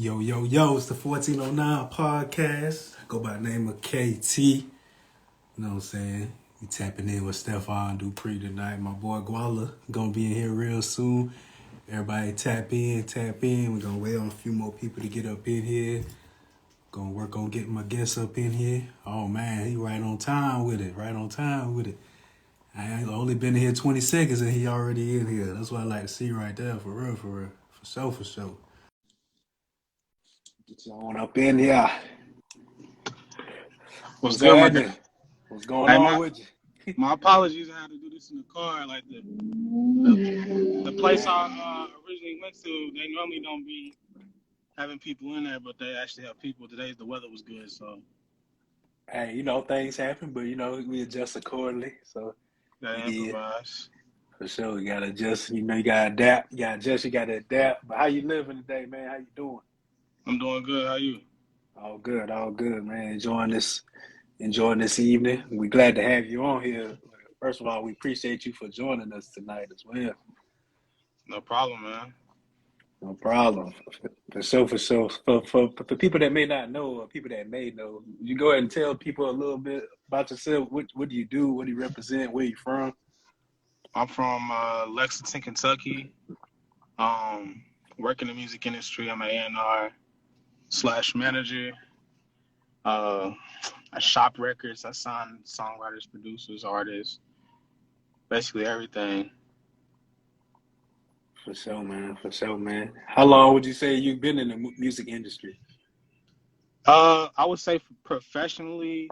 Yo, yo, yo, it's the 1409 podcast. I go by the name of KT. You know what I'm saying? We tapping in with Stephon Dupree tonight. My boy Guala gonna be in here real soon. Everybody tap in, tap in. We're gonna wait on a few more people to get up in here. Gonna work on getting my guests up in here. Oh man, he right on time with it. Right on time with it. I ain't only been here 20 seconds and he already in here. That's what I like to see right there, for real, for real. For sure, for sure. Get you on up in here. What's What's good, my guy? happening? What's going Hey, on with you? my apologies. I had to do this in the car. Like the place I originally went to, they normally don't be having people in there, but they actually have people. Today the weather was good, so Hey, things happen, but we adjust accordingly. So gotta yeah, improvise. for sure. You gotta adjust, you gotta adapt. You gotta adjust, you gotta adapt. But how you living today, man? How you doing? I'm doing good. How you? All good, man. Enjoying this evening. We're glad to have you on here. First of all, we appreciate you for joining us tonight as well. No problem, man. No problem. For sure, for sure. For people that may not know or people that may know, you go ahead and tell people a little bit about yourself. What do you do? What do you represent? Where you from? I'm from Lexington, Kentucky. Work in the music industry. I'm an A&R/manager. I shop records. I sign songwriters, producers, artists, basically everything. For sure, man. For sure, man. How long would you say you've been in the music industry? I would say professionally,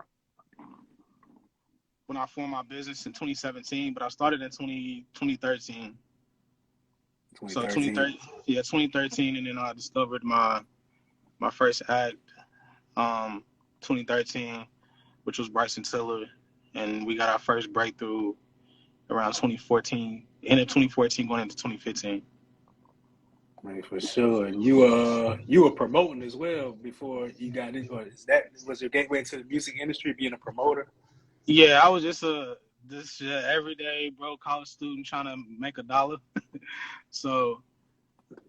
when I formed my business in 2017, but I started in 2013. So 2013. 2013, and then I discovered my first act, 2013, which was Bryson Tiller, and we got our first breakthrough around 2014, end of 2014, going into 2015. Man, for sure. And you were promoting as well before you got in, or was your gateway into the music industry being a promoter? Yeah, I was just this everyday broke college student trying to make $1. So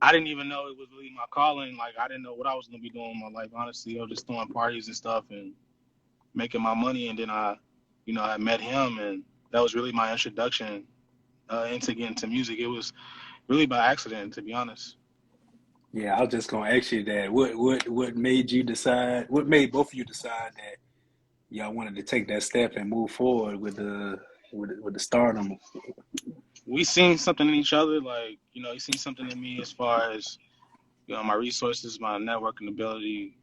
I didn't even know it was really my calling. Like, I didn't know what I was gonna be doing in my life. Honestly, I was just throwing parties and stuff and making my money. And then I met him, and that was really my introduction into getting into music. It was really by accident, to be honest. Yeah, I was just gonna ask you that. What made you decide? What made both of you decide that y'all wanted to take that step and move forward with the stardom? We seen something in each other. Like, he seen something in me as far as my resources, my networking ability,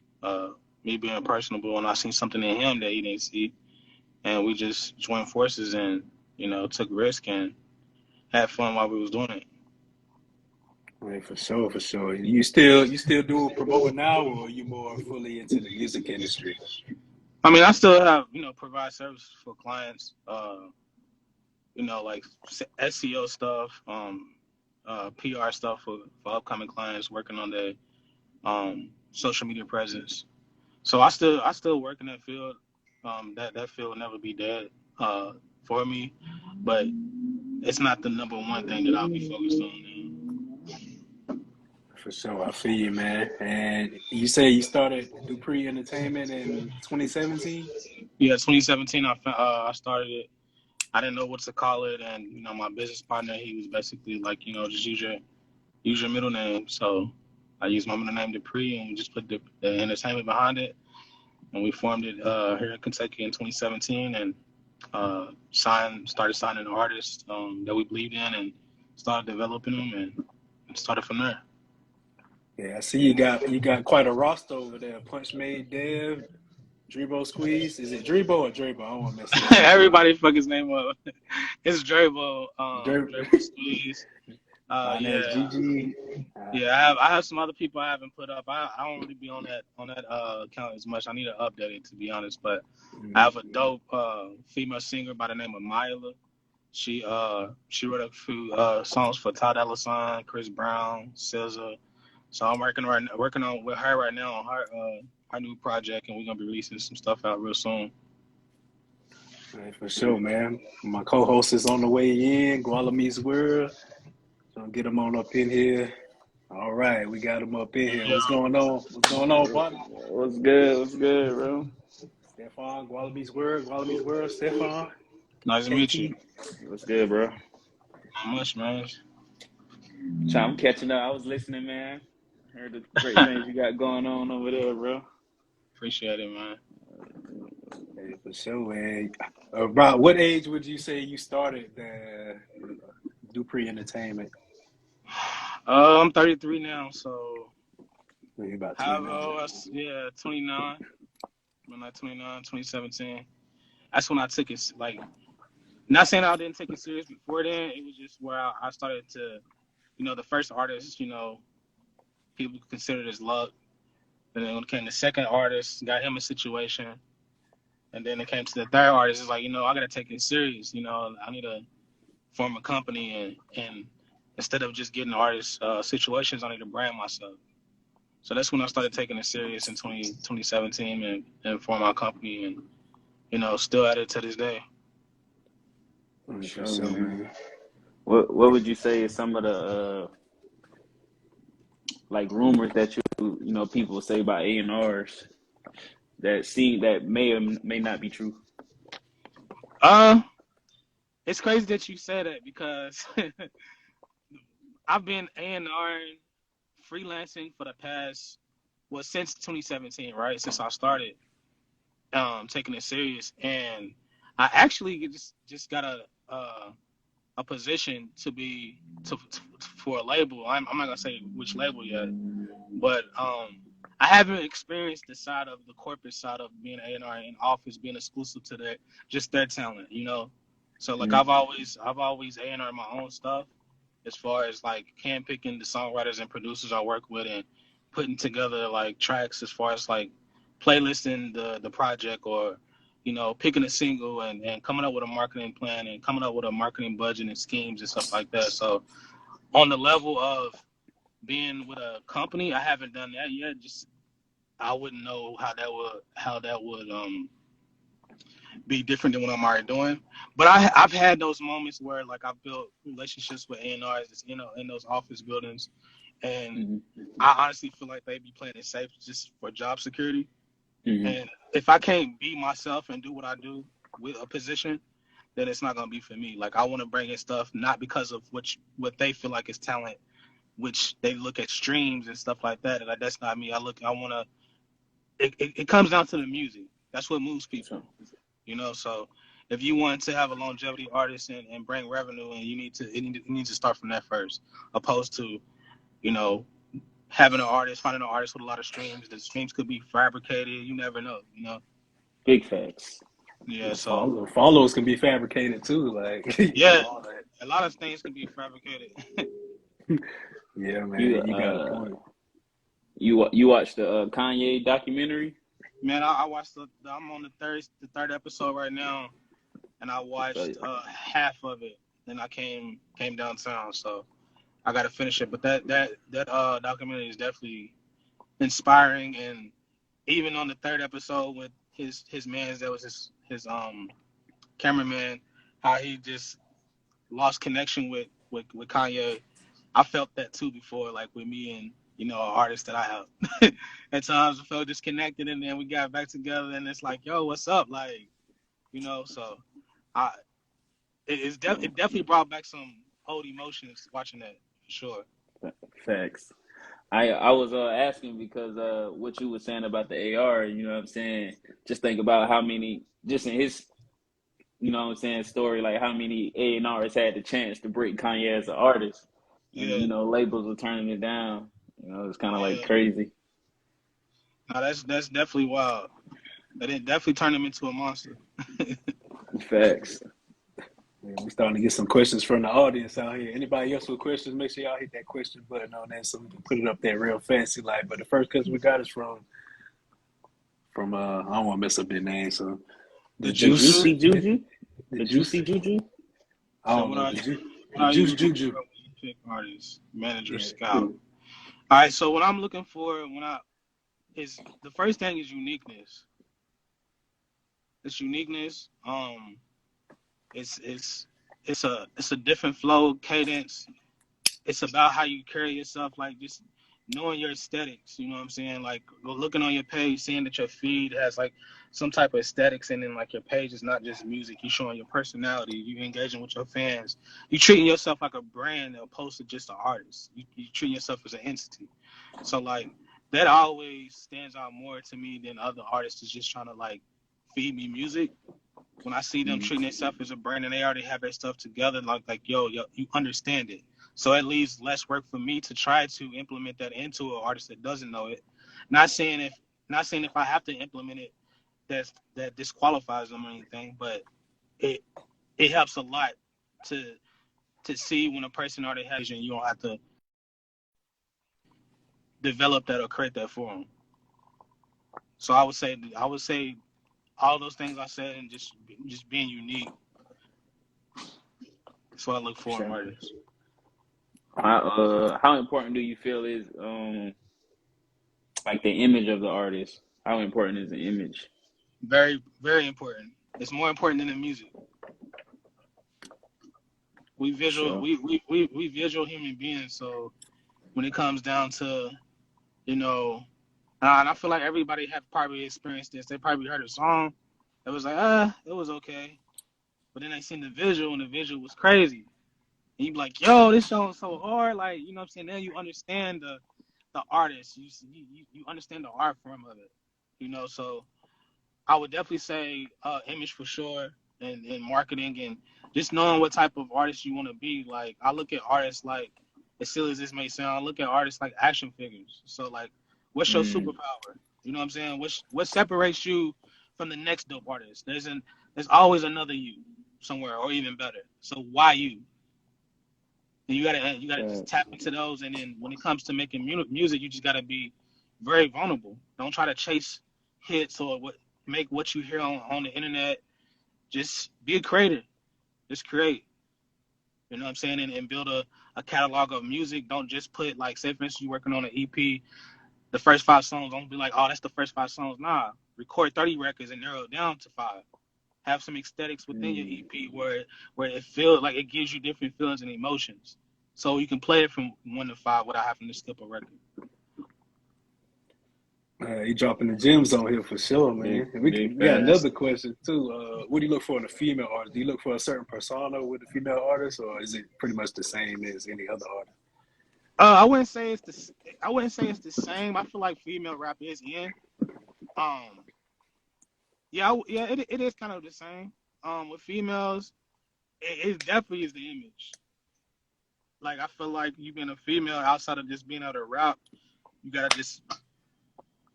me being personable, and I seen something in him that he didn't see, and we just joined forces and took risk and had fun while we was doing it. Right, for sure, for sure. You still do promoting now, or are you more fully into the music industry? I mean, I still have provide services for clients, like SEO stuff, PR stuff for upcoming clients, working on their social media presence. So I still work in that field. That field will never be dead for me, but it's not the number one thing that I'll be focused on now. For sure, I feel you, man. And you say you started Dupree Entertainment in 2017? Yeah, 2017. I started it. I didn't know what to call it, and my business partner, he was basically like, just use your middle name. So I used my middle name Dupree, and we just put the entertainment behind it, and we formed it here in Kentucky in 2017, and started signing artists that we believed in, and started developing them, and started from there. Yeah, I see you got quite a roster over there. Punch Made Dev, Drebo Squeeze. Is it Drebo or Drebo? I don't want to mess it up. Everybody fuck his name up. It's Drabo, Drebo, Drabo Squeeze. Fine as Yeah. GG. Yeah, I have some other people I haven't put up. I don't really be on that account as much. I need to update it, to be honest. But I have a dope female singer by the name of Myla. She wrote a few songs for Todd Ellison, Chris Brown, SZA. So I'm working on with her right now on her new project, and we're gonna be releasing some stuff out real soon. Right, for sure, man. My co-host is on the way in, Guala Meets World. So get him on up in here. All right, we got him up in here. What's going on? What's going on, partner? What's good? What's good, bro? Stephon, Wallaby's World, Stephon, Nice to meet you. KT. What's good, bro? Not much, man. I'm catching up. I was listening, man. Heard the great things you got going on over there, bro. Appreciate it, man. Hey, for sure, man. About what age would you say you started the Dupree Entertainment? I'm 33 now, so Maybe about how 29. 29. When I 29, 2017. That's when I took it. Like, not saying I didn't take it serious before then. It was just where I started to, the first artist, people considered as luck. And then when it came to the second artist, got him a situation. And then it came to the third artist. It's like, I got to take it serious. I need to form a company. And instead of just getting artist situations, I need to brand myself. So that's when I started taking it serious in 2017 and formed my company. And, still at it to this day. For sure, man. What would you say is some of the like rumors that people say about A&Rs that may or may not be true? It's crazy that you say that because I've been A&R freelancing for the past, since 2017, right? Since I started taking it serious, and I actually just got a position to be for a label. I'm not gonna say which label yet, but I haven't experienced the side of the corporate side of being A&R in office, being exclusive to their talent, So like I've always A&R my own stuff, as far as like handpicking the songwriters and producers I work with and putting together like tracks as far as like playlisting the project or picking a single and coming up with a marketing plan and coming up with a marketing budget and schemes and stuff like that. So on the level of being with a company, I haven't done that yet. Just I wouldn't know how that would be different than what I'm already doing. But I've had those moments where like I've built relationships with A&Rs, in those office buildings, and I honestly feel like they'd be playing it safe just for job security. And if I can't be myself and do what I do with a position, then it's not gonna be for me. Like I want to bring in stuff not because of what they feel like is talent, which they look at streams and stuff like that. And like, that's not me. It comes down to the music. That's what moves people. So if you want to have a longevity artist and bring revenue, and you need to start from that first, opposed to, finding an artist with a lot of streams. The streams could be fabricated. You never know, Big facts. Yeah, so follows can be fabricated too. Like yeah, a lot of things can be fabricated. Yeah, man, you got a point. You watched the Kanye documentary? Man, I watched I'm on the third episode right now, and I watched half of it. Then I came downtown, so I got to finish it. But that documentary is definitely inspiring, and even on the third episode with his man, that was his cameraman, how he just lost connection with Kanye. I felt that too before, like with me and an artist that I have. At times I felt disconnected, and then we got back together, and it's like, yo, what's up? Like, so it definitely brought back some old emotions watching that, for sure. Facts. I was asking because what you were saying about the AR, you know what I'm saying? Just think about how many, just in his, story, like how many A&Rs had the chance to break Kanye as an artist. And, labels were turning it down. It's kind of like crazy. No, that's definitely wild. But it definitely turned him into a monster. Facts. Yeah, we're starting to get some questions from the audience out here. Anybody else with questions, make sure y'all hit that question button on there so we can put it up there real fancy like. But the first question we got is from I don't want to mess up their name, so the Juicy Juju? The Juicy Juju? I don't know. The Juice Juju. Pick artist, manager, scout. All right, so what I'm looking for is the first thing is uniqueness. It's uniqueness. It's a different flow, cadence, it's about how you carry yourself, like just knowing your aesthetics. You know what I'm saying? Like looking on your page, seeing that your feed has like some type of aesthetics, and then like your page is not just music. You showing your personality. You engaging with your fans. You treating yourself like a brand, as opposed to just an artist. You treating yourself as an entity. So like that always stands out more to me than other artists is just trying to like feed me music. When I see them treating themselves as a brand and they already have their stuff together, like yo, you understand it. So it leaves less work for me to try to implement that into an artist that doesn't know it. Not saying if I have to implement it, that disqualifies them or anything, but it it helps a lot to see when a person already has you and you don't have to develop that or create that for them. So I would say all those things I said and just being unique. That's what I look for in Sure. artists. How important do you feel is like the image of the artist? How important is the image? Very, very important. It's more important than the music. We visual Sure. we visual human beings, so when it comes down to, you know, and I feel like everybody have probably experienced this. They probably heard a song that was like, it was okay. But then they seen the visual and the visual was crazy. And you be like, yo, this song is so hard. Like, you know what I'm saying? Now you understand the artist. You understand the art form of it. You know, so I would definitely say image for sure, and marketing, and just knowing what type of artist you want to be. Like I look at artists like, as silly as this may sound, I look at artists like action figures. So like, what's your superpower? You know what I'm saying? What separates you from the next dope artist? There's always another you somewhere, or even better. So why you? And you gotta just tap into those. And then when it comes to making music, you just gotta be very vulnerable. Don't try to chase hits or make what you hear on the internet. Just be a creator. Just create. You know what I'm saying? And build a catalog of music. Don't just put, like, say for instance you're working on an EP, the first 5 songs, don't be like, oh, that's the first 5 songs. Nah. Record 30 records and narrow it down to 5. Have some aesthetics within your EP where it feels like it gives you different feelings and emotions. So you can play it from 1 to 5 without having to skip a record. You dropping the gems on here for sure, man. And we got another question too. What do you look for in a female artist? Do you look for a certain persona with a female artist, or is it pretty much the same as any other artist? I wouldn't say it's the same. I feel like female rap is in. It is kind of the same. With females, it definitely is the image. Like I feel like you being a female outside of just being able to rap, you gotta just.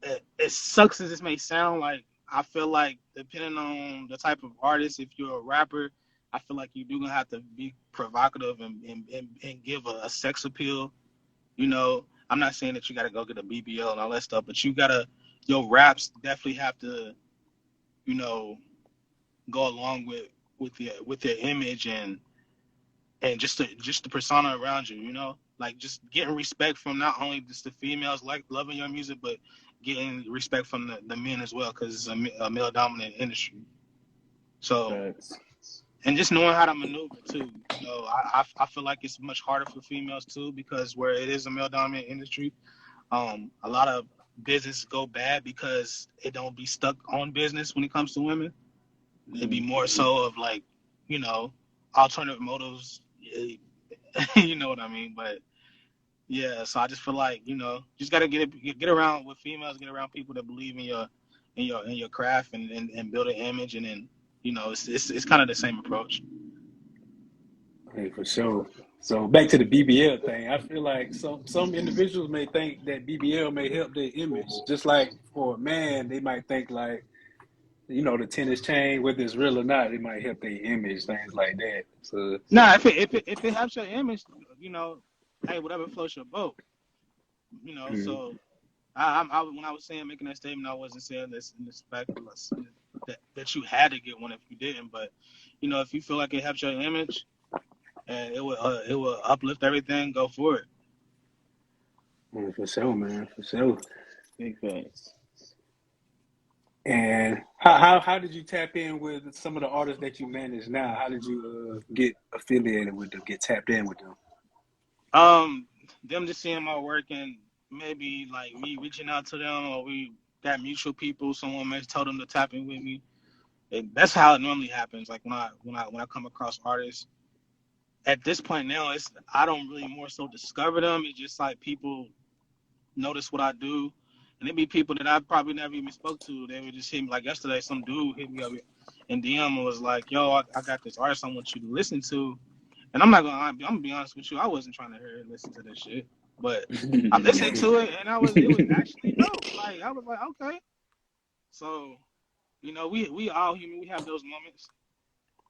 It sucks as this may sound, like I feel like depending on the type of artist, if you're a rapper, I feel like you do gonna have to be provocative and give a sex appeal. You know, I'm not saying that you gotta go get a BBL and all that stuff, but your raps definitely have to, you know, go along with your image and just the persona around you. You know, like just getting respect from not only just the females like loving your music, but getting respect from the men as well, because it's a male dominant industry. So, and just knowing how to maneuver too. You know, I feel like it's much harder for females too, because where it is a male dominant industry, a lot of business go bad because it don't be stuck on business when it comes to women. It'd be more so of like, you know, alternative motives. You know what I mean? But yeah, so I just feel like, you know, just gotta get around with females, get around people that believe in your craft and build an image, and then, you know, it's kind of the same approach. Hey, for sure. So back to the BBL thing, I feel like some individuals may think that BBL may help their image, just like for a man, they might think like, you know, the tennis chain, whether it's real or not, it might help their image, things like that. So Nah, if it helps your image, you know, hey, whatever floats your boat, you know. So I when I was saying making that statement, I wasn't saying this in the fact that you had to get one if you didn't, but you know, if you feel like it helps your image and it will uplift everything, go for it. yeah, for sure, man, for sure. Big facts. And how did you tap in with some of the artists that you manage now? How did you get affiliated with them, get tapped in with them? Them just seeing my work and maybe like me reaching out to them, or we got mutual people. Someone may told them to tap in with me. That's how it normally happens. Like when I come across artists. At this point now, it's I don't really more so discover them. It's just like people notice what I do, and it be people that I probably never even spoke to. They would just hit me like yesterday. Some dude hit me up in DM and was like, "Yo, I got this artist I want you to listen to." And I'm gonna be honest with you. I wasn't trying to hear listen to this shit, but I listened to it and it was actually dope. Like I was like, okay. So we all human. We have those moments.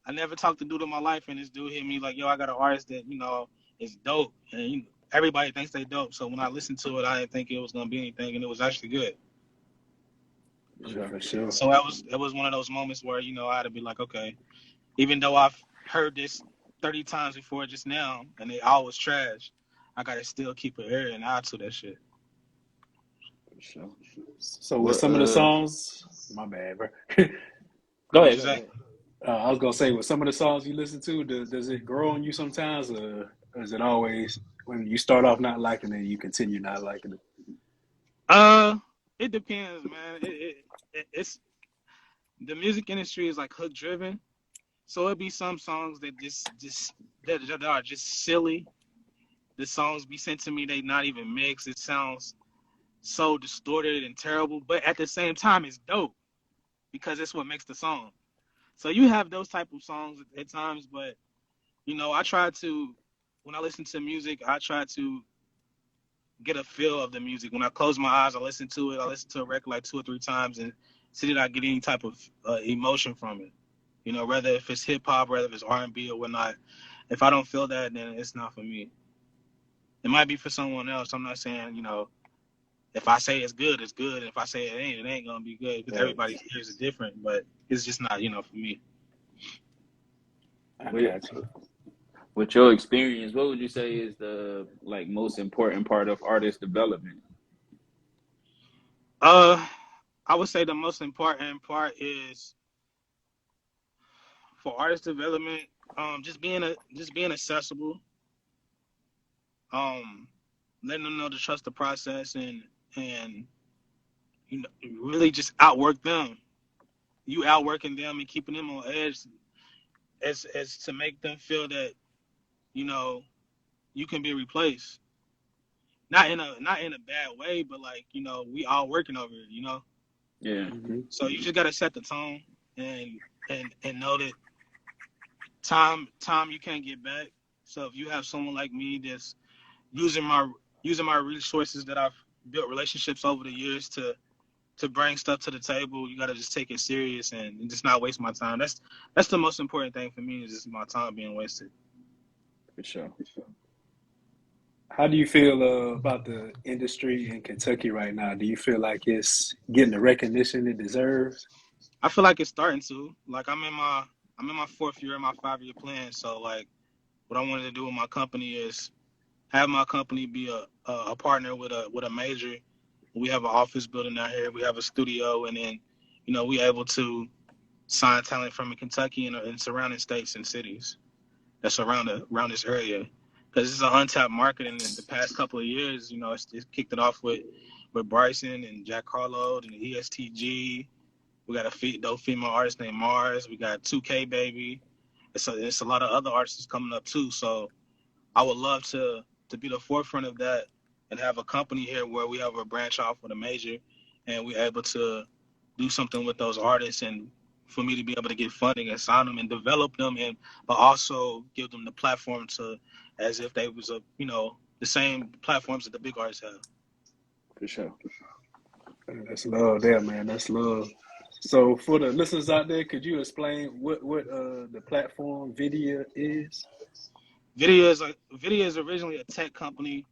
I never talked to dude in my life, and this dude hit me like, "Yo, I got an artist that is dope," and everybody thinks they dope. So when I listened to it, I didn't think it was gonna be anything, and it was actually good. For sure. So that was one of those moments where I had to be like, okay, even though I've heard this 30 times before just now, and they all was trash, I gotta still keep an ear and eye to that shit. For sure. So with some of the songs, my bad, bro. Go What ahead. you say? I was gonna say, with some of the songs you listen to, does it grow on you sometimes, or is it always when you start off not liking it, you continue not liking it? It depends, man. It's the music industry is like hook driven, so it'd be some songs that that are just silly. The songs be sent to me, they not even mixed. It sounds so distorted and terrible, but at the same time, it's dope because it's what makes the song. So you have those type of songs at times, but I try to when I listen to music, I try to get a feel of the music. When I close my eyes, I listen to it. I listen to a record like 2 or 3 times and see that I get any type of emotion from it. Whether if it's hip hop, whether if it's R&B or whatnot. If I don't feel that, then it's not for me. It might be for someone else. I'm not saying if I say it's good, it's good. And if I say it ain't gonna be good because everybody's ears are different. But it's just not for me. I got you. With your experience, what would you say is the most important part of artist development? I would say the most important part is for artist development, just being accessible, letting them know to trust the process and really just outwork them. You outworking them and keeping them on edge as to make them feel that you can be replaced. Not in a bad way, but we all working over it. Yeah. Mm-hmm. So you just gotta set the tone and know that time you can't get back. So if you have someone like me that's using my resources that I've built relationships over the years to bring stuff to the table, you gotta just take it serious and just not waste my time. That's the most important thing for me is just my time being wasted. For sure. How do you feel about the industry in Kentucky right now? Do you feel like it's getting the recognition it deserves? I feel like it's starting to. Like I'm in my 4th year of my 5-year plan. So like what I wanted to do with my company is have my company be a partner with a major. We have an office building out here. We have a studio, and then we able to sign talent from Kentucky and surrounding states and cities that's around this area. Because it's an untapped market, and in the past couple of years, it's kicked it off with Bryson and Jack Harlow and the ESTG. We got a dope female artist named Mars. We got 2K Baby. It's a lot of other artists coming up too. So I would love to be the forefront of that and have a company here where we have a branch off with a major and we're able to do something with those artists and for me to be able to get funding and sign them and develop them but also give them the platform to as if they was the same platforms that the big artists have. For sure. That's love there, man. That's love. So for the listeners out there, could you explain what the platform Video is? Video is originally a tech company.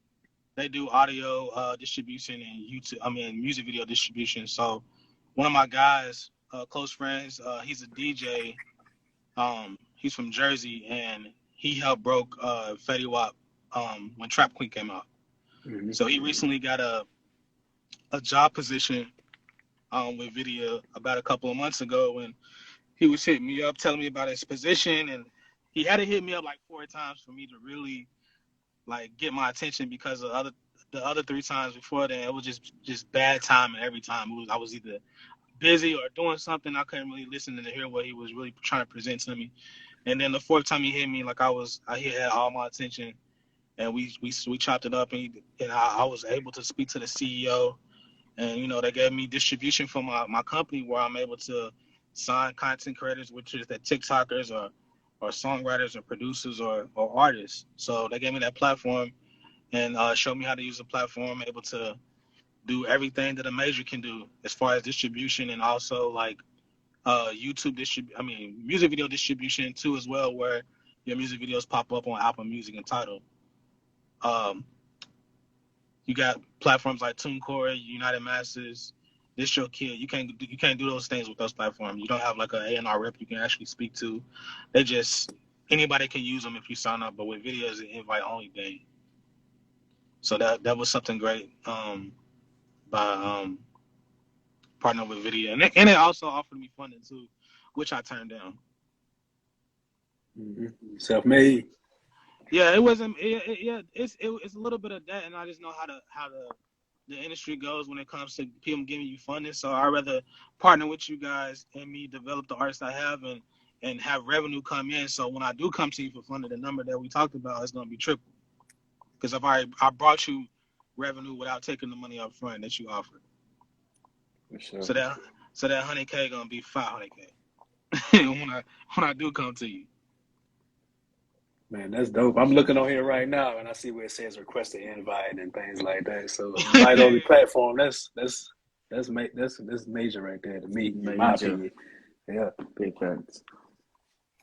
They do audio distribution and music video distribution. So one of my guys, close friends, he's a DJ. He's from Jersey, and he helped broke Fetty Wap when Trap Queen came out. Mm-hmm. So he recently got a job position with Video about a couple of months ago when he was hitting me up, telling me about his position, and he had to hit me up like 4 times for me to really like get my attention because the other 3 times before then it was just bad timing every time. I was either busy or doing something. I couldn't really listen to hear what he was really trying to present to me. And then the fourth time he hit me, like he had all my attention, and we chopped it up, and I was able to speak to the CEO, and they gave me distribution for my company where I'm able to sign content creators, which is the TikTokers or songwriters or producers or artists. So they gave me that platform and showed me how to use the platform, able to do everything that a major can do as far as distribution and also like music video distribution too as well, where your music videos pop up on Apple Music and Tidal. You got platforms like TuneCore, United Masters, DistroKid. You can't do those things with those platforms. You don't have like an A&R rep you can actually speak to. They just anybody can use them if you sign up. But with video is an invite only thing. So that was something great by partnering with video, and it also offered me funding too, which I turned down. Mm-hmm. Self-made. Yeah, it wasn't. It's a little bit of that, and I just know how the industry goes when it comes to people giving you funding. So I'd rather partner with you guys and me develop the artists I have and have revenue come in. So when I do come to you for funding, the number that we talked about is going to be triple. Because I brought you revenue without taking the money up front that you offered. For sure. So that $100K gonna be $500K when I do come to you. Man, that's dope. I'm looking on here right now, and I see where it says request an invite and things like that. So invite only platform. That's major right there to me, in my opinion. Yeah, big facts.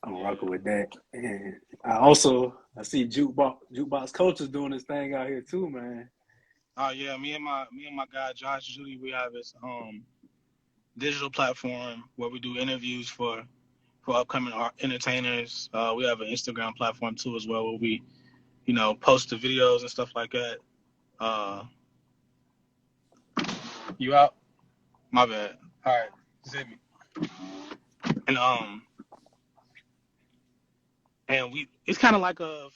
I'm rocking with that. And I see Jukebox Culture's doing this thing out here too, man. Oh yeah, me and my guy Josh Judy, we have this digital platform where we do interviews for upcoming entertainers. We have an Instagram platform too as well where we, post the videos and stuff like that. You out? My bad. All right, just hit me. And it's kind of like a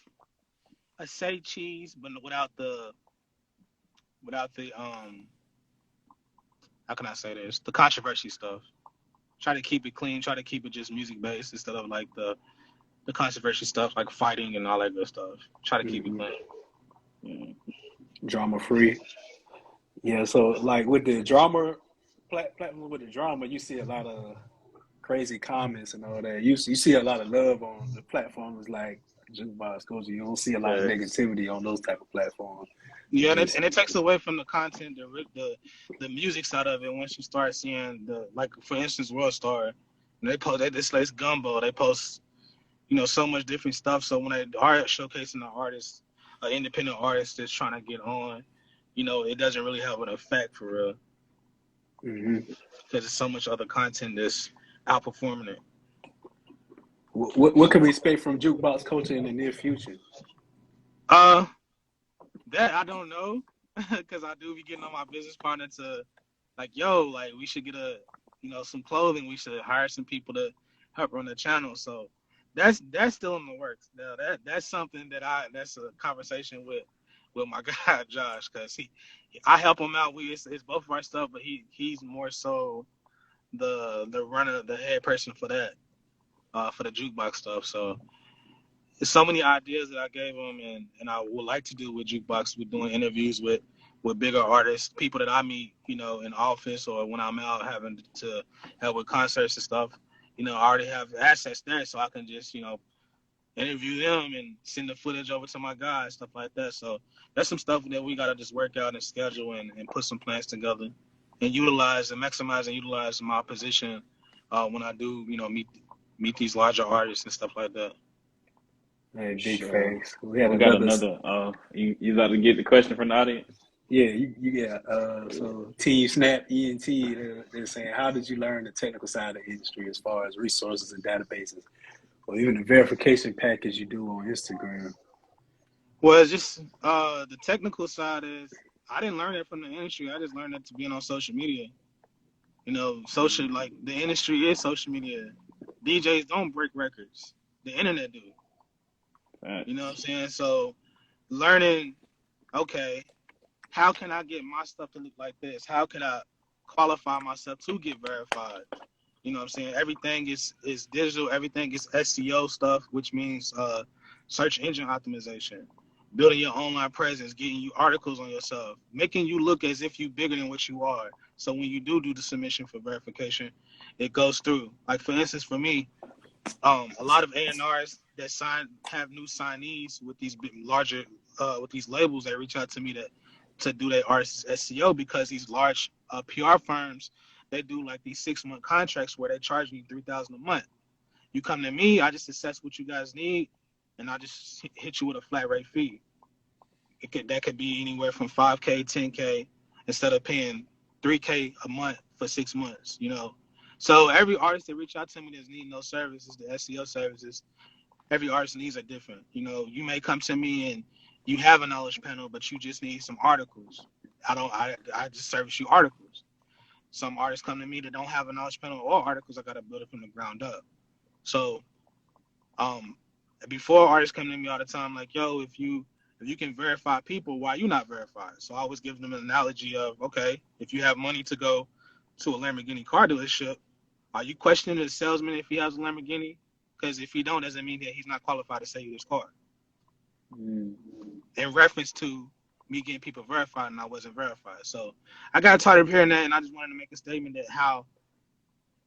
say cheese, but without the how can I say this? The controversy stuff. Try to keep it clean. Try to keep it just music based instead of like the controversy stuff like fighting and all that good stuff. Try to keep it clean. Drama free. Yeah. So like with the drama platform with the drama, you see a lot of crazy comments and all that. You see a lot of love on the platforms like Jukebox Culture. You don't see a lot of negativity on those type of platforms. Yeah, and it takes away from the content, the music side of it. Once you start seeing for instance, World Star, they post this place Gumbo. They post, so much different stuff. So when they are showcasing an artist, an independent artist that's trying to get on, it doesn't really have an effect for real. Because there's so much other content that's outperforming it. What can we expect from Jukebox Culture in the near future? That I don't know, because I do be getting on my business partner to, we should get some clothing. We should hire some people to help run the channel. So that's still in the works. Now that's something that's a conversation with my guy Josh, because I help him out. It's both of our stuff, but he's more so the runner, the head person for that, for the Jukebox stuff. So there's so many ideas that I gave him, and I would like to do with Jukebox. We're doing interviews with bigger artists, people that I meet, in office or when I'm out having to help with concerts and stuff. I already have assets there, so I can just, interview them and send the footage over to my guys, stuff like that. So that's some stuff that we got to just work out and schedule and put some plans together and maximize and utilize my position when I do, meet these larger artists and stuff like that. Hey, big thanks. We got another. You about to get the question from the audience? Yeah, so Team Snap, ENT, they're saying, how did you learn the technical side of the industry as far as resources and databases, or even the verification package you do on Instagram? Well, it's just the technical side is I didn't learn it from the industry. I just learned it to being on social media. Social, like the industry is social media. DJs don't break records. The internet do. You know what I'm saying? So learning, okay, how can I get my stuff to look like this? How can I qualify myself to get verified? You know what I'm saying? Everything is digital. Everything is SEO stuff, which means search engine optimization, building your online presence, getting you articles on yourself, making you look as if you're bigger than what you are. So when you do the submission for verification, it goes through. Like for instance, for me, a lot of A&Rs that have new signees with these larger with these labels that reach out to me to do their artist SEO, because these large PR firms, they do like these 6-month contracts where they charge me $3,000 a month. You come to me, I just assess what you guys need, and I just hit you with a flat rate fee. That could be anywhere from 5K, 10K, instead of paying 3K a month for 6 months. So every artist that reach out to me that's needing those services, the SEO services, every artist needs are different. You may come to me and you have a knowledge panel, but you just need some articles. I just service you articles. Some artists come to me that don't have a knowledge panel or articles. I gotta build it from the ground up. So before, artists come to me all the time like, yo, if you can verify people, why you not verified? So I always give them an analogy of, okay, if you have money to go to a Lamborghini car dealership, are you questioning the salesman if he has a Lamborghini? Because if he don't, doesn't mean that he's not qualified to sell you this car. In reference to me getting people verified, and I wasn't verified. So I got tired of hearing that, and I just wanted to make a statement that how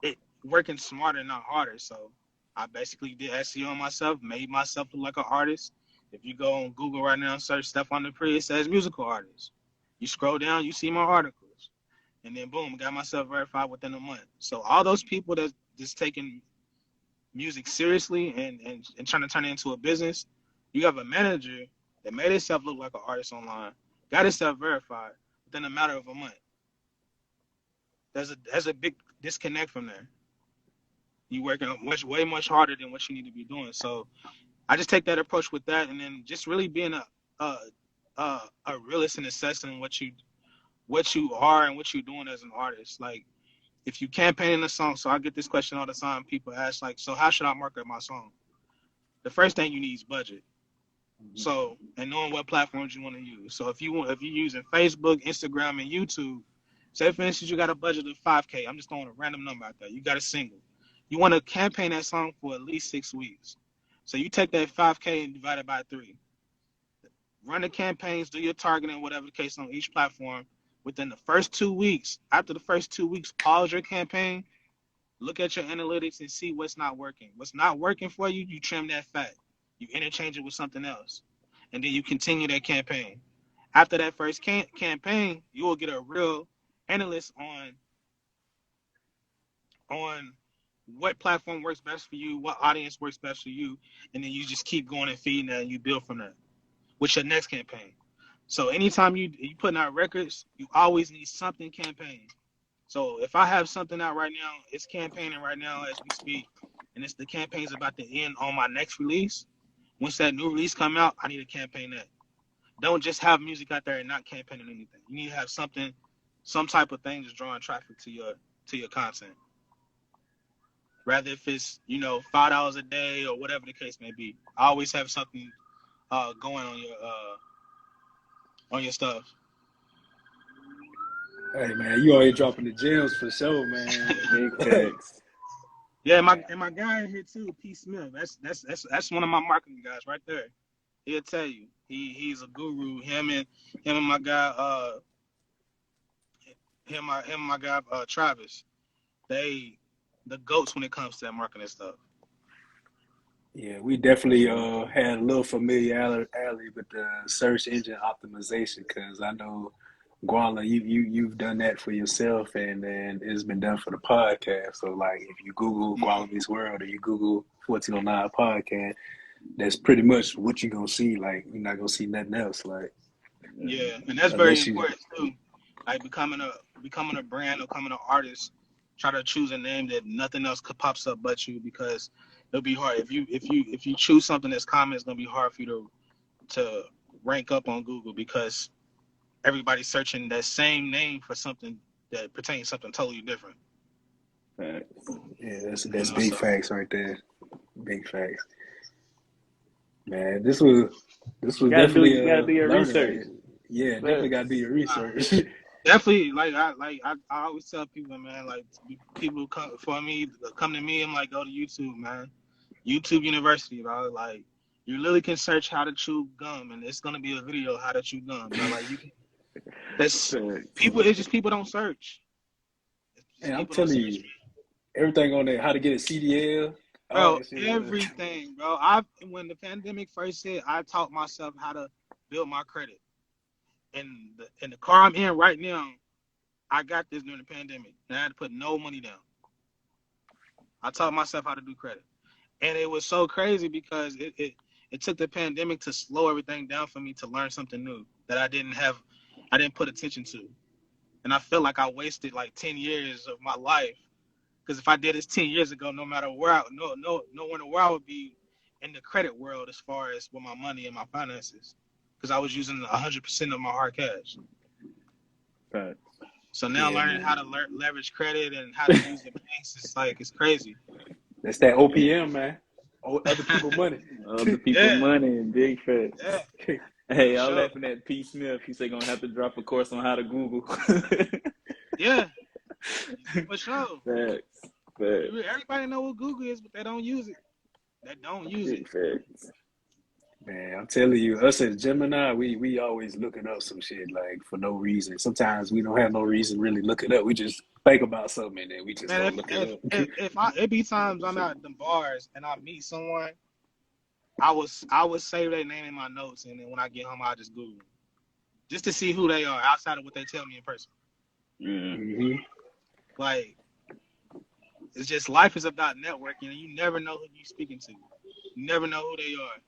it working smarter, not harder. So I basically did SEO on myself, made myself look like an artist. If you go on Google right now and search Stephon Dupree, it says musical artist. You scroll down, you see my articles. And then boom, got myself verified within a month. So all those people that just taking music seriously and trying to turn it into a business, you have a manager that made himself look like an artist online, got himself verified within a matter of a month. There's a big disconnect from there. You working way much harder than what you need to be doing. So I just take that approach with that, and then just really being a realist in assessing what you are and what you're doing as an artist. Like if you campaigning a song, so I get this question all the time. People ask like, so how should I market my song? The first thing you need is budget. So, and knowing what platforms you want to use. So if you're using Facebook, Instagram, and YouTube, say for instance you got a budget of 5K. I'm just throwing a random number out there. You got a single. You want to campaign that song for at least 6 weeks. So you take that 5K and divide it by 3. Run the campaigns, do your targeting, whatever the case on each platform. Within the first 2 weeks, after the first 2 weeks, pause your campaign, look at your analytics and see what's not working. What's not working for you, you trim that fat. You interchange it with something else. And then you continue that campaign. After that first campaign, you will get a real analyst on what platform works best for you, what audience works best for you, and then you just keep going and feeding that, and you build from that with your next campaign. So anytime you putting out records, you always need something campaign. So if I have something out right now, it's campaigning right now as we speak, and it's the campaign's about to end on my next release. Once that new release come out, I need to campaign that. Don't just have music out there and not campaigning anything. You need to have something, some type of thing that's drawing traffic to your content. Rather if it's $5 a day or whatever the case may be, I always have something going on your stuff. Hey man, you always dropping the gems for sure, man. Big facts. Yeah, my guy in here too, P. Smith. That's one of my marketing guys right there. He'll tell you. He's a guru. Him and my guy my guy Travis. They the goats when it comes to that marketing stuff. Yeah, we definitely had a little familiarity with the search engine optimization because I know Guala, you've done that for yourself, and then it's been done for the podcast. So like, if you Google Guala's World or you Google 1409 podcast, that's pretty much what you're gonna see. Like, you're not gonna see nothing else. Like, Yeah, and that's very unless you, important too. Like becoming a brand or becoming an artist. Try to choose a name that nothing else could pops up but you, because it'll be hard if you choose something that's common. It's gonna be hard for you to rank up on Google because everybody's searching that same name for something that pertains to something totally different. Facts. yeah, that's big facts right there. Big facts. Man, this was definitely You gotta do your learning. research. Like, yeah, definitely But got to do your Uh, research. Definitely, I always tell people, man, like people come to me. I'm like, go to YouTube, man. YouTube University, bro. Like, you literally can search how to chew gum, and it's gonna be a video how to chew gum, bro. Like, you can. That's facts. people. It's just people don't search. It's just And I'm people don't telling search, you, everything on there, how to get a CDL, all bro. that shit. Everything, bro. When the pandemic first hit, I taught myself how to build my credit. In the car I'm in right now, I got this during the pandemic, and I had to put no money down. I taught myself how to do credit. And it was so crazy because it took the pandemic to slow everything down for me to learn something new that I didn't put attention to. And I feel like I wasted like 10 years of my life. Because if I did this 10 years ago, no matter where no wonder where I would be in the credit world as far as with my money and my finances. Because I was using 100% of my hard cash. Facts. So now Yeah, learning how to man. leverage credit and how to use the banks, it's crazy. That's that OPM, man. Other people money. Other people Yeah, money and big yeah, facts. for Hey, I'm sure. laughing at P. Smith. He said gonna have to drop a course on how to Google. Yeah, for sure. Facts. Facts. Everybody know what Google is, but they don't use it. They don't use it. Big facts. Man, I'm telling you, us as Gemini, we always looking up some shit like for no reason. Sometimes we don't have no reason to really look it up. We just think about something and then we just Man, go if look it if up. if, if I it be times I'm out at the bars and I meet someone, I would save their name in my notes, and then when I get home, I just Google them just to see who they are outside of what they tell me in person. Mm. hmm Like, it's just life is about networking, and you never know who you're speaking to. You never know who they are.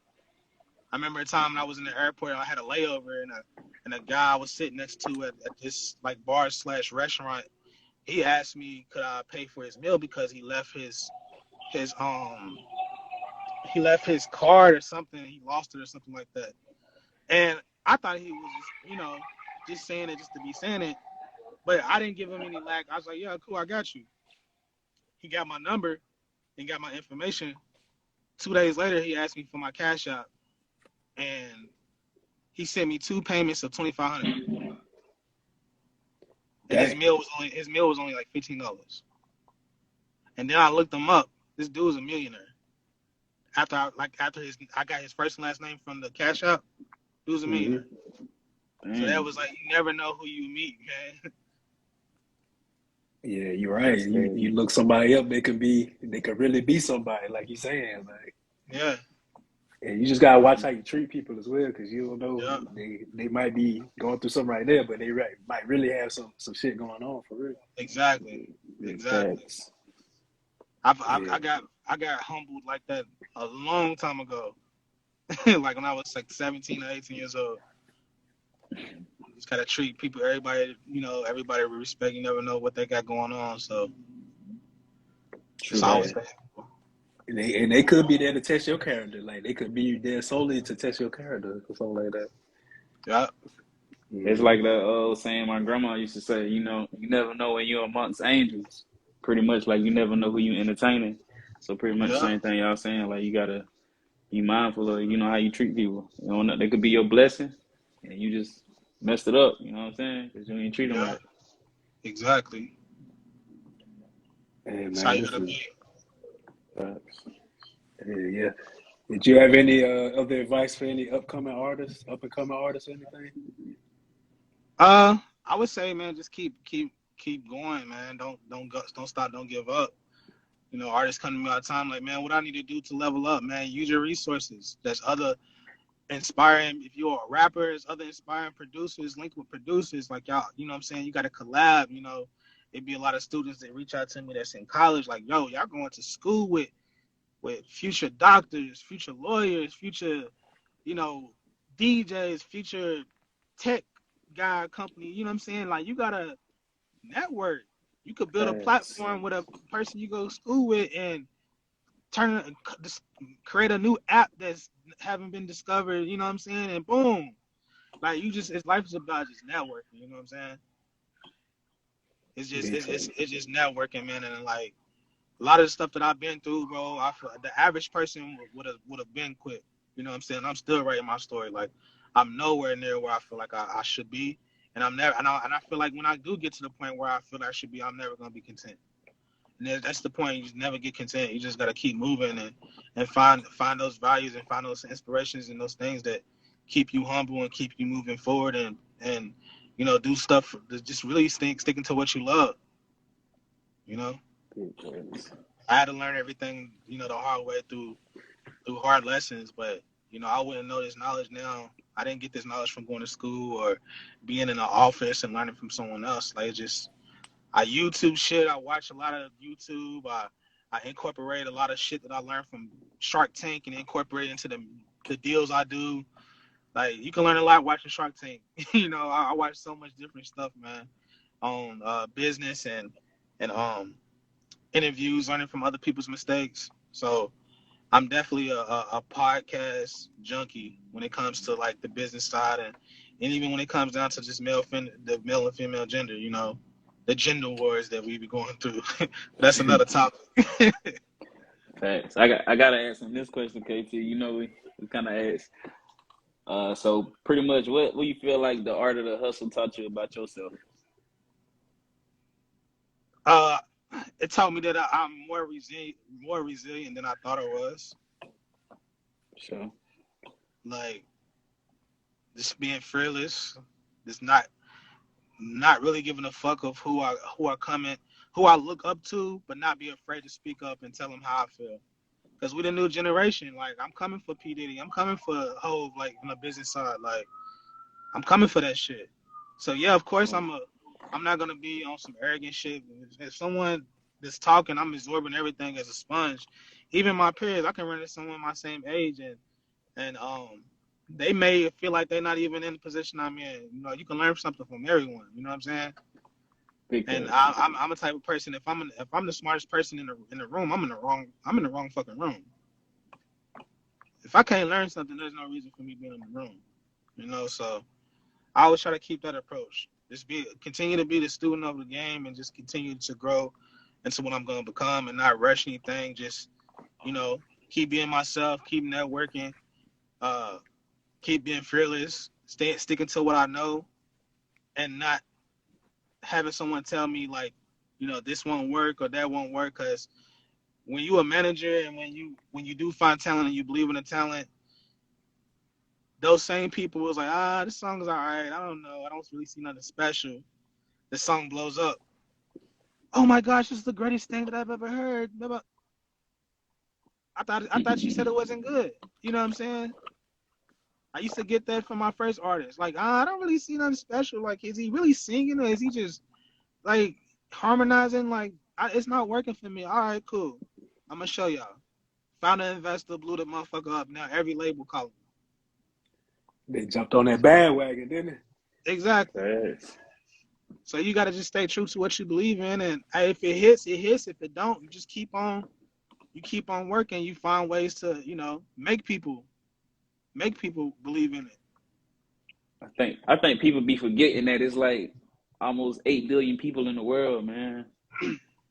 I remember a time when I was in the airport, I had a layover, and a guy I was sitting next to at this like bar / restaurant. He asked me could I pay for his meal because his he left his card or something. He lost it or something like that. And I thought he was just, just saying it just to be saying it. But I didn't give him any lack. I was like, yeah, cool, I got you. He got my number and got my information. 2 days later, he asked me for my cash out, and he sent me 2 payments of $2,500. And his Dang. meal was only like $15. And then I looked him up. This dude was a millionaire. I got his first and last name from the cash out. He was a hmm millionaire. So that Dang. was like, you never know who you meet, man. Yeah, you're right. That's You crazy. look somebody up, they could really be somebody, like you're saying. Like, Yeah, and you just gotta watch how you treat people as well, because you don't know yeah, they might be going through something right there, but might really have some shit going on for real. exactly, Big exactly. facts. Yeah. I got humbled like that a long time ago, like when I was like 17 or 18 years old. Just gotta treat people, everybody with respect. You never know what they got going on, so True it's that. always And they could be there to test your character. Like they could be there solely to test your character or something like that. yeah, It's hmm like the old saying my grandma used to say, you never know when you're amongst angels. Pretty much like you never know who you entertaining. So pretty much the yeah, same thing y'all saying. Like you gotta be mindful of, how you treat people. You know, they could be your blessing and you just messed it up. You know what I'm saying? Because you didn't treat them yeah, right. exactly. Hey That's how man, you this gotta is be. Facts. yeah. Did you have any other advice for any up and coming artists, or anything? I would say, man, just keep going, man. Don't stop, don't give up. Artists come to me all the time, like, man, what I need to do to level up, man. Use your resources. There's other inspiring. If you're a rapper, there's other inspiring producers. Link with producers, like y'all. You know what I'm saying? You got to collab. It'd be a lot of students that reach out to me that's in college, like, yo, y'all going to school with future doctors, future lawyers, future, you know, DJs, future tech guy company. You know what I'm saying? Like, you gotta network. You could build a Facts. platform with a person you go to school with and create a new app that's haven't been discovered. You know what I'm saying? And boom, like life is about just networking. You know what I'm saying? It's just Big it's just networking, man. And a lot of the stuff that I've been through, bro, I feel the average person would have been quit. You know what I'm saying? I'm still writing my story. Like, I'm nowhere near where I feel like I should be. And I'm never, and I feel like when I do get to the point where I feel I should be, I'm never going to be content. And that's the point. You just never get content. You just got to keep moving and find those values and find those inspirations and those things that keep you humble and keep you moving forward and you know, do stuff that just really sticking to what you love. You know, I had to learn everything, you know, the hard way through hard lessons, but you know, I wouldn't know this knowledge now. I didn't get this knowledge from going to school or being in an office and learning from someone else. Like, just I YouTube shit. I watch a lot of YouTube. I incorporate a lot of shit that I learned from Shark Tank and incorporate into the deals I do. Like, you can learn a lot watching Shark Tank. You know, I watch so much different stuff, man, on business and interviews, learning from other people's mistakes. So I'm definitely a podcast junkie when it comes to like the business side and even when it comes down to just the male and female gender, you know, the gender wars that we be going through. That's another topic. Facts. I gotta ask him this question, KT. You know, we kind of asked. So pretty much, what you feel like the art of the hustle taught you about yourself? It taught me that I'm more resilient than I thought I was. Sure. Like, just being fearless, just not really giving a fuck of who I look up to, but not be afraid to speak up and tell them how I feel. Because we the new generation. Like, I'm coming for P Diddy. I'm coming for Hov. Like, on the business side. Like, I'm coming for that shit. So yeah, of course I'm not gonna be on some arrogant shit. If someone that's talking, I'm absorbing everything as a sponge. Even my peers, I can run into someone my same age and they may feel like they're not even in the position I'm in. You know, you can learn something from everyone. You know what I'm saying? And I'm a type of person. If I'm the smartest person in the room, I'm in the wrong fucking room. If I can't learn something, there's no reason for me being in the room. You know, so I always try to keep that approach. Just continue to be the student of the game and just continue to grow into what I'm going to become and not rush anything. Just, you know, keep being myself, keep networking, keep being fearless, sticking to what I know, and not having someone tell me like, you know, this won't work or that won't work. Because when you a manager and when you do find talent and you believe in the talent, those same people was like, this song is all right. I don't know. I don't really see nothing special. The song blows up. Oh my gosh, this is the greatest thing that I've ever heard. I thought she said it wasn't good. You know what I'm saying? I used to get that from my first artist. Like, I don't really see nothing special. Like, is he really singing or is he just like harmonizing? Like, it's not working for me. All right, cool. I'm gonna show y'all. Found an investor, blew the motherfucker up. Now every label calling. They jumped on that bandwagon, didn't they? Exactly. Facts. So you got to just stay true to what you believe in, and if it hits, it hits. If it don't, you just keep on. You keep on working. You find ways to, you know, make people believe in it. I think people be forgetting that it's like almost 8 billion people in the world, man.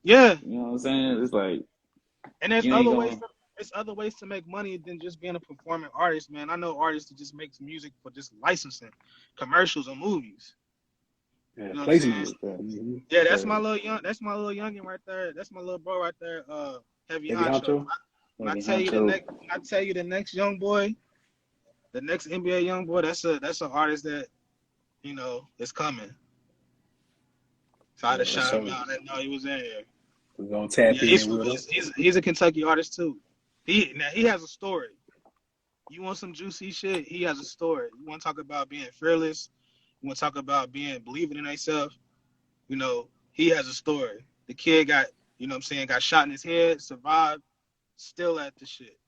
Yeah. You know what I'm saying? It's like, and there's other ways to make money than just being a performing artist, man. I know artists that just make music for just licensing, commercials or movies. Yeah, you know placements. Mm-hmm. Yeah, that's my little youngin right there. That's my little bro right there. Heavy Honcho. When I tell you the next young boy, the next NBA young boy, that's an artist that, you know, is coming. So I had to shout him out. I didn't know he was in here. We're gonna tap in. He's a Kentucky artist too. He has a story. You want some juicy shit? He has a story. You want to talk about being fearless? You want to talk about believing in yourself? You know, he has a story. The kid got, you know what I'm saying, got shot in his head, survived, still at the shit.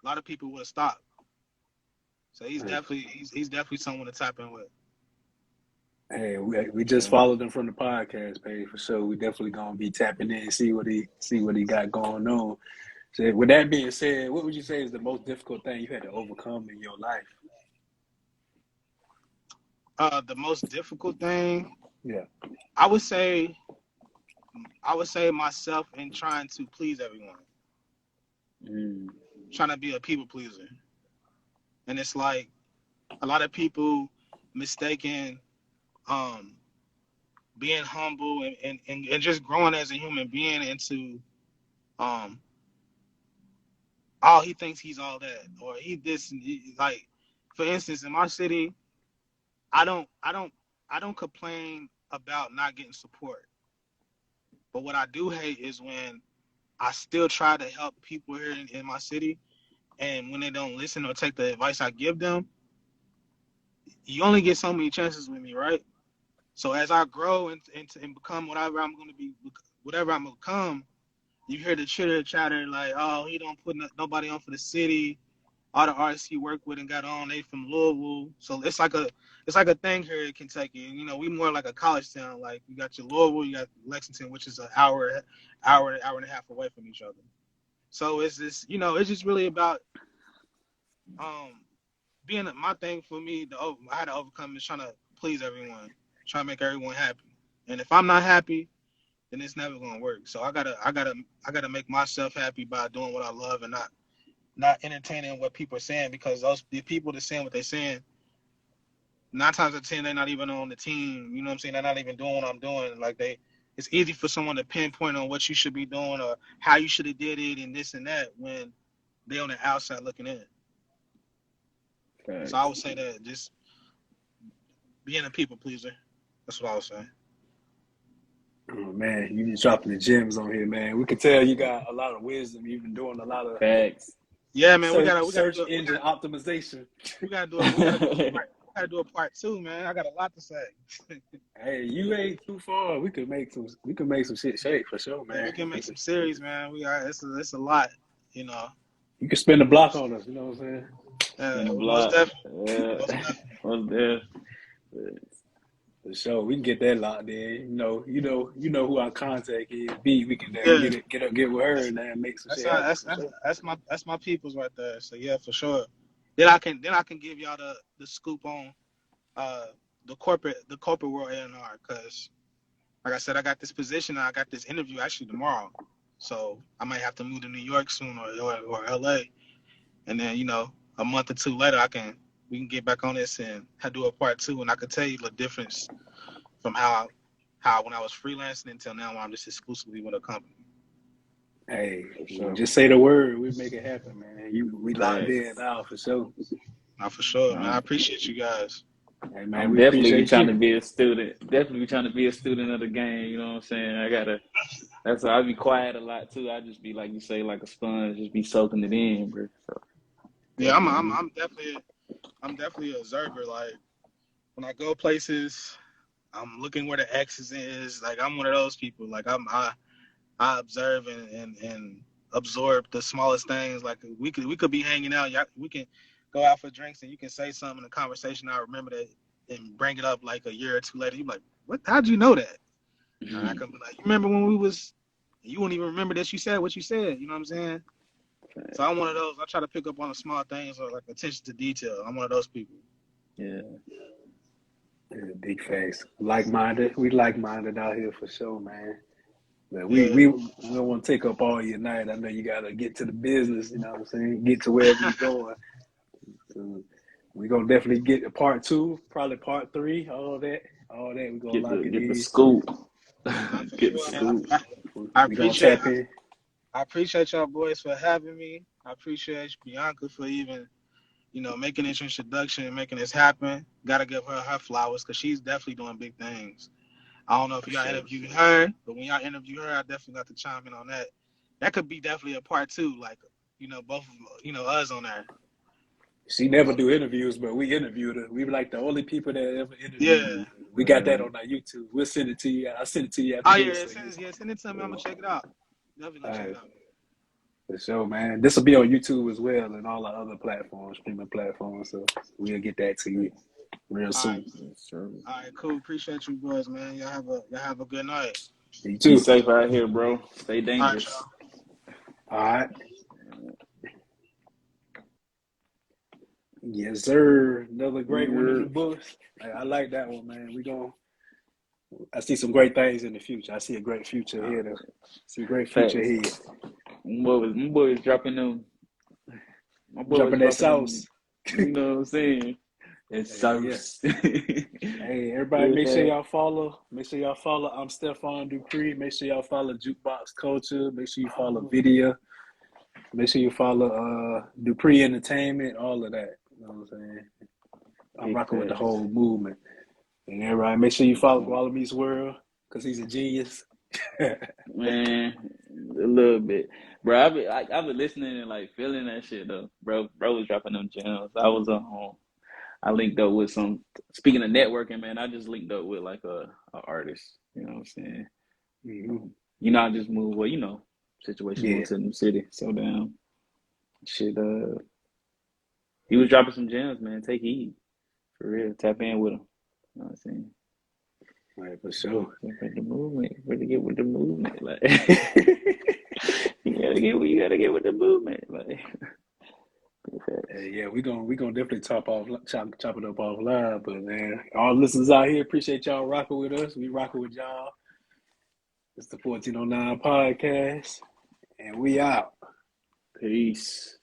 A lot of people would have stopped. So he's definitely someone to tap in with. Hey, we just followed him from the podcast page for sure. We definitely gonna be tapping in and see what he got going on. So with that being said, what would you say is the most difficult thing you had to overcome in your life? The most difficult thing, yeah, I would say myself in trying to please everyone. Trying to be a people pleaser. And it's like a lot of people mistaken being humble and just growing as a human being into um oh, he thinks he's all that, or he this and like, for instance, in my city, I don't I don't I don't complain about not getting support. But what I do hate is when I still try to help people here in my city, and when they don't listen or take the advice I give them, you only get so many chances with me, right? So as I grow and become whatever I'm going to be, whatever I'm going to become, you hear the chitter chatter like, oh, he don't put nobody on for the city. All the artists he worked with and got on, they from Louisville. So it's like a thing here in Kentucky. You know, we more like a college town. Like you got your Louisville, you got Lexington, which is an hour and a half away from each other. So it's this, it's just really about being my thing for me. I had to overcome is trying to please everyone, trying to make everyone happy. And if I'm not happy, then it's never gonna work. So I gotta make myself happy by doing what I love and not entertaining what people are saying, because the people that saying what they're saying, 9 times out of 10 they're not even on the team. You know what I'm saying? They're not even doing what I'm doing. Like it's easy for someone to pinpoint on what you should be doing or how you should have did it and this and that when they on the outside looking in. Right. So I would say that just being a people pleaser. That's what I would say. Oh man, you just dropping the gems on here, man. We can tell you got a lot of wisdom. You've been doing a lot of Facts. Yeah, man, search engine optimization. We gotta do a part 2, man. I got a lot to say. Hey, you ain't too far. We could make some shit shake for sure, man. Yeah, we can make some series, man. It's a lot, you know. You can spin the block on us, you know what I'm saying? In the Most block. definitely. What's there? For sure, we can get that locked in. You know who our contact is. We can get with her and then make some shit happen. That's my peoples right there. So yeah, for sure. Then I can give y'all the scoop on the corporate world A&R, because like I said, I got this position. I got this interview actually tomorrow, so I might have to move to New York soon or LA, and then a month or two later we can get back on this and do a part 2, and I could tell you the difference from how when I was freelancing until now when I'm just exclusively with a company. Hey, sure. Just say the word, we make it happen, man. We locked in now for sure. Not for sure, man. I appreciate you guys. Hey, man, I'm we definitely trying you. to be a student. Definitely trying to be a student of the game. You know what I'm saying? That's why I be quiet a lot too. I just be like you say, like a sponge, just be soaking it in, bro. So, yeah, I'm definitely an observer. Like when I go places, I'm looking where the X's is. Like I'm one of those people. Like I observe and absorb the smallest things. Like we could be hanging out. We can go out for drinks and you can say something in a conversation. I remember that and bring it up like a year or two later. You're like, what? How'd you know that? And I can be like, you remember when we was? You won't even remember that you said what you said. You know what I'm saying? So I'm one of those. I try to pick up on the small things or like attention to detail. I'm one of those people. Yeah. Big face. Like-minded. We like-minded out here for sure, man. But we don't want to take up all your night. I know you got to get to the business, you know what I'm saying? Get to wherever you're going. So we're going to definitely get to part 2, probably part 3, all that. We're going to lock it in. Get the scoop. Get the scoop. I appreciate y'all boys for having me. I appreciate Bianca for even, making this introduction and making this happen. Got to give her flowers because she's definitely doing big things. I don't know if y'all interviewed her, but when y'all interview her, I definitely got to chime in on that. That could be definitely a part 2, like, both of us on there. She never do interviews, but we interviewed her. We were like the only people that ever interviewed her. We got that on our YouTube. We'll send it to you. I'll send it to you after this. Send it to me. I'm going to check it out. Definitely going to check it out. For sure, man. This will be on YouTube as well and all our other platforms, streaming platforms. So we'll get that to you real soon. All right, cool. Appreciate you boys, man. Y'all have a good night. You too. Be safe out here, bro. Stay dangerous. All right. Yes, sir. Another great one in the books. I like that one, man. I see some great things in the future. I see a great future ahead. See a great future ahead. My boy is dropping them. Dropping that sauce. You know what I'm saying? It's so. Yeah. Hey, everybody, make sure y'all follow. Make sure y'all follow. I'm Stephon Dupree. Make sure y'all follow Jukebox Culture. Make sure you follow Video. Make sure you follow Dupree Entertainment. All of that. You know what I'm saying? I'm rocking with the whole movement. And everybody, make sure you follow Gualame's World because he's a genius. Man, a little bit, bro. I've been listening and like feeling that shit though, bro. Bro was dropping them gems. I linked up with some. Speaking of networking, man, I just linked up with like a artist. You know what I'm saying? Mm-hmm. You know, I just moved. Well, you know, situation moved to a new city. So damn, shit. He was dropping some gems, man. Take heed, for real. Tap in with him. You know what I'm saying? Right, for sure. With the movement, really get with the movement, like you gotta get with the movement, like. Yeah, we gonna definitely chop it up offline. But man, all listeners out here, appreciate y'all rocking with us. We rocking with y'all. It's the 1409 podcast, and we out. Peace.